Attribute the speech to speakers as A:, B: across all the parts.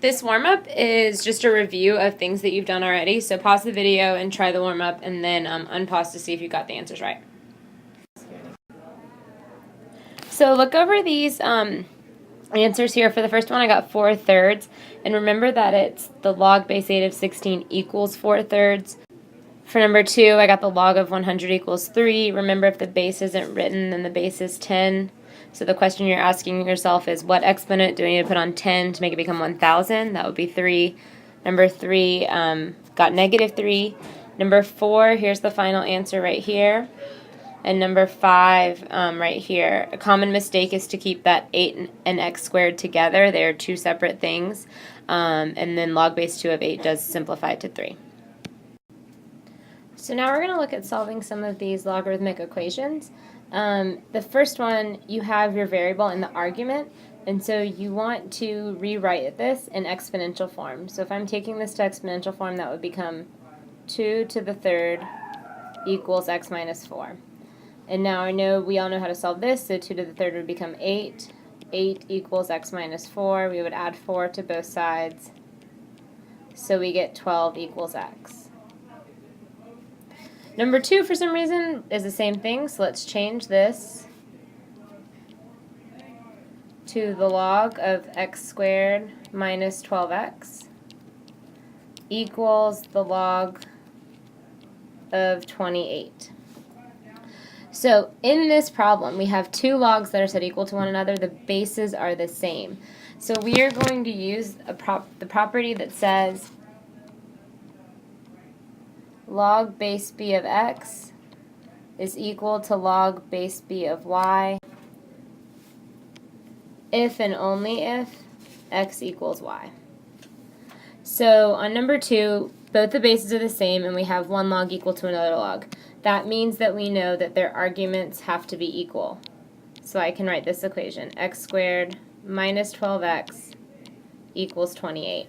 A: This warm-up is just a review of things that you've done already, so pause the video and try the warm-up, and then unpause to see if you got the answers right. So look over these answers here. For the first one, I got 4/3, and remember that it's the log base 8 of 16 equals 4/3. For number 2, I got the log of 100 equals 3. Remember, if the base isn't written, then the base is 10. So the question you're asking yourself is, what exponent do I need to put on 10 to make it become 1,000? That would be 3. Number 3 got -3. Number 4, here's the final answer right here. And number 5 right here. A common mistake is to keep that 8 and x squared together. They are two separate things. And then log base 2 of 8 does simplify to 3. So now we're going to look at solving some of these logarithmic equations. The first one, you have your variable in the argument, and so you want to rewrite this in exponential form. So if I'm taking this to exponential form, that would become 2 to the third equals x minus 4. And now we all know how to solve this, so 2 to the third would become 8. 8 equals x minus 4. We would add 4 to both sides, so we get 12 equals x. Number 2, for some reason, is the same thing, so let's change this to the log of x squared minus 12x equals the log of 28. So in this problem, we have two logs that are set equal to one another. The bases are the same. So we are going to use the property that says log base b of x is equal to log base b of y if and only if x equals y. So on number 2, both the bases are the same and we have one log equal to another log. That means that we know that their arguments have to be equal. So I can write this equation, x squared minus 12x equals 28.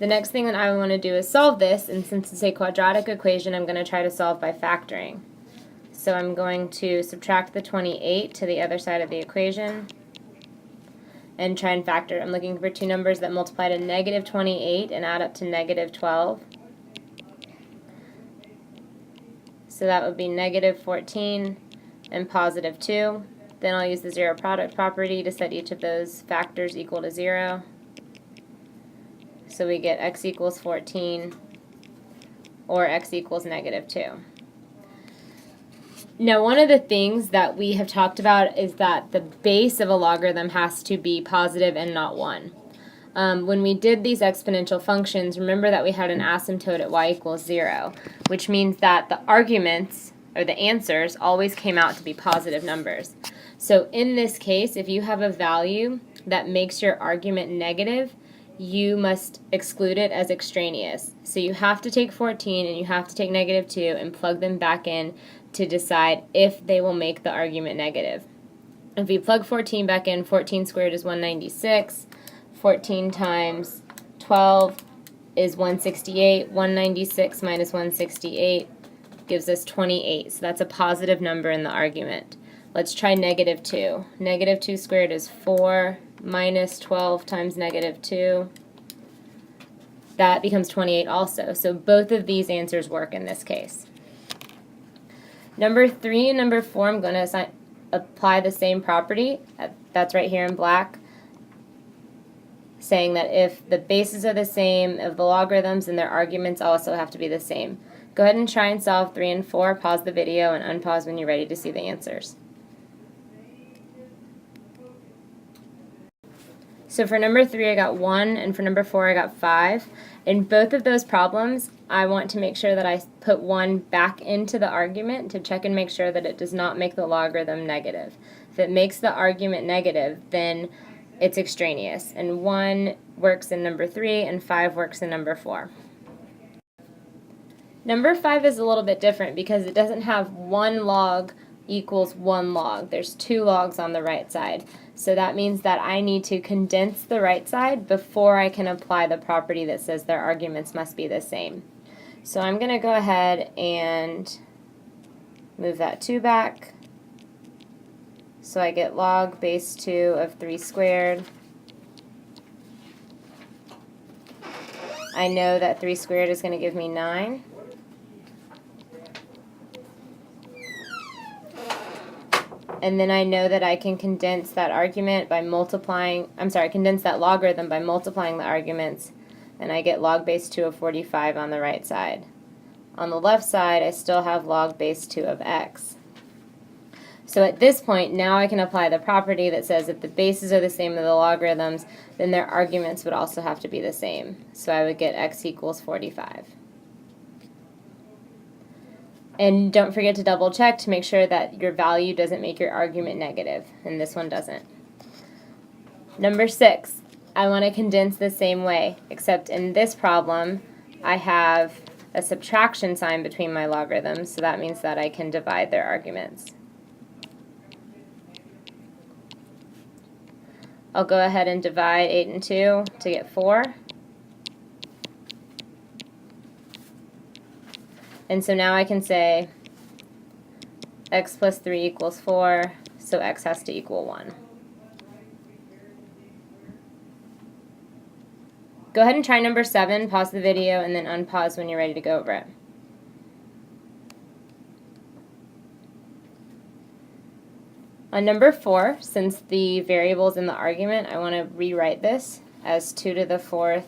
A: The next thing that I want to do is solve this, and since it's a quadratic equation, I'm going to try to solve by factoring. So I'm going to subtract the 28 to the other side of the equation and try and factor. I'm looking for two numbers that multiply to -28 and add up to -12. So that would be -14 and +2. Then I'll use the zero product property to set each of those factors equal to 0. So we get x equals 14 or x equals -2. Now, one of the things that we have talked about is that the base of a logarithm has to be positive and not 1. When we did these exponential functions, remember that we had an asymptote at y equals 0, which means that the arguments, or the answers, always came out to be positive numbers. So in this case, if you have a value that makes your argument negative, you must exclude it as extraneous. So you have to take 14 and you have to take -2 and plug them back in to decide if they will make the argument negative. If you plug 14 back in, 14 squared is 196. 14 times 12 is 168. 196 minus 168 gives us 28. So that's a positive number in the argument. Let's try -2. -2 squared is 4 minus 12 times -2. That becomes 28 also. So both of these answers work in this case. Number 3 and number 4, I'm going to apply the same property. That's right here in black, saying that if the bases are the same of the logarithms, then their arguments also have to be the same. Go ahead and try and solve 3 and 4. Pause the video and unpause when you're ready to see the answers. So for number 3, I got 1, and for number 4, I got 5. In both of those problems, I want to make sure that I put 1 back into the argument to check and make sure that it does not make the logarithm negative. If it makes the argument negative, then it's extraneous, and 1 works in number 3, and 5 works in number 4. Number 5 is a little bit different because it doesn't have 1 log equals 1 log. There's 2 logs on the right side. So that means that I need to condense the right side before I can apply the property that says their arguments must be the same. So I'm going to go ahead and move that 2 back. So I get log base 2 of 3 squared I know that 3 squared is going to give me 9. And then I know that I can condense that argument by multiplying, condense that logarithm by multiplying the arguments, and I get log base 2 of 45 on the right side. On the left side, I still have log base 2 of x. So at this point, now I can apply the property that says if the bases are the same of the logarithms, then their arguments would also have to be the same. So I would get x equals 45. And don't forget to double check to make sure that your value doesn't make your argument negative, and this one doesn't. Number 6, I want to condense the same way, except in this problem, I have a subtraction sign between my logarithms, so that means that I can divide their arguments. I'll go ahead and divide 8 and 2 to get 4. And so now I can say x plus 3 equals 4, so x has to equal 1. Go ahead and try number 7, pause the video, and then unpause when you're ready to go over it. On number 4, since the variable is in the argument, I want to rewrite this as 2 to the 4th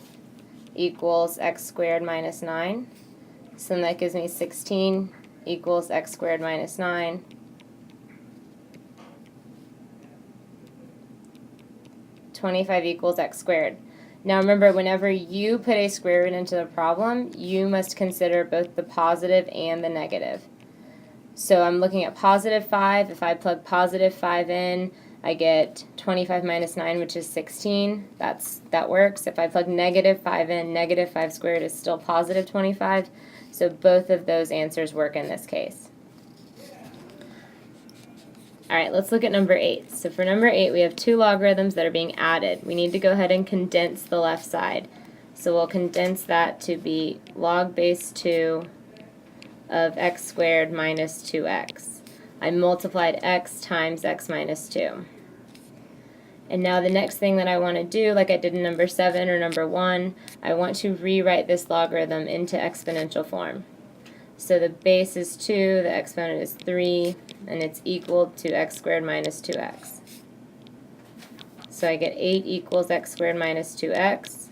A: equals x squared minus 9. So then that gives me 16 equals x squared minus 9. (25) equals x squared. Now remember, whenever you put a square root into the problem, you must consider both the positive and the negative. So I'm looking at positive 5. If I plug positive 5 in, I get 25 minus 9, which is 16. That works. If I plug negative 5 in, negative 5 squared is still positive 25. So both of those answers work in this case. All right, let's look at number 8. So for number 8, we have 2 logarithms that are being added. We need to go ahead and condense the left side. So we'll condense that to be log base 2 of x squared minus 2x. I multiplied x times x minus 2. And now the next thing that I want to do, like I did in number 7 or number 1, I want to rewrite this logarithm into exponential form. So the base is 2, the exponent is 3, and it's equal to x squared minus 2x. So I get 8 equals x squared minus 2x.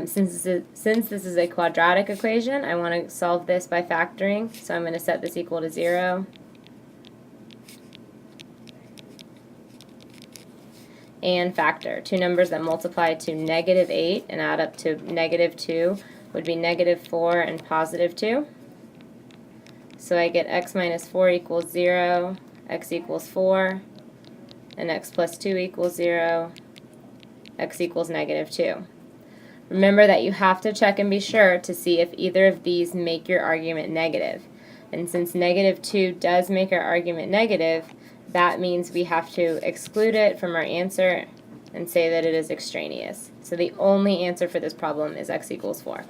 A: Since this is a quadratic equation, I want to solve this by factoring, so I'm going to set this equal to 0. And factor. 2 numbers that multiply to negative 8 and add up to negative 2 would be negative 4 and positive 2. So I get x minus 4 equals 0, x equals 4, and x plus 2 equals 0, x equals negative 2. Remember that you have to check and be sure to see if either of these make your argument negative. And since negative 2 does make our argument negative, that means we have to exclude it from our answer and say that it is extraneous. So the only answer for this problem is x equals 4.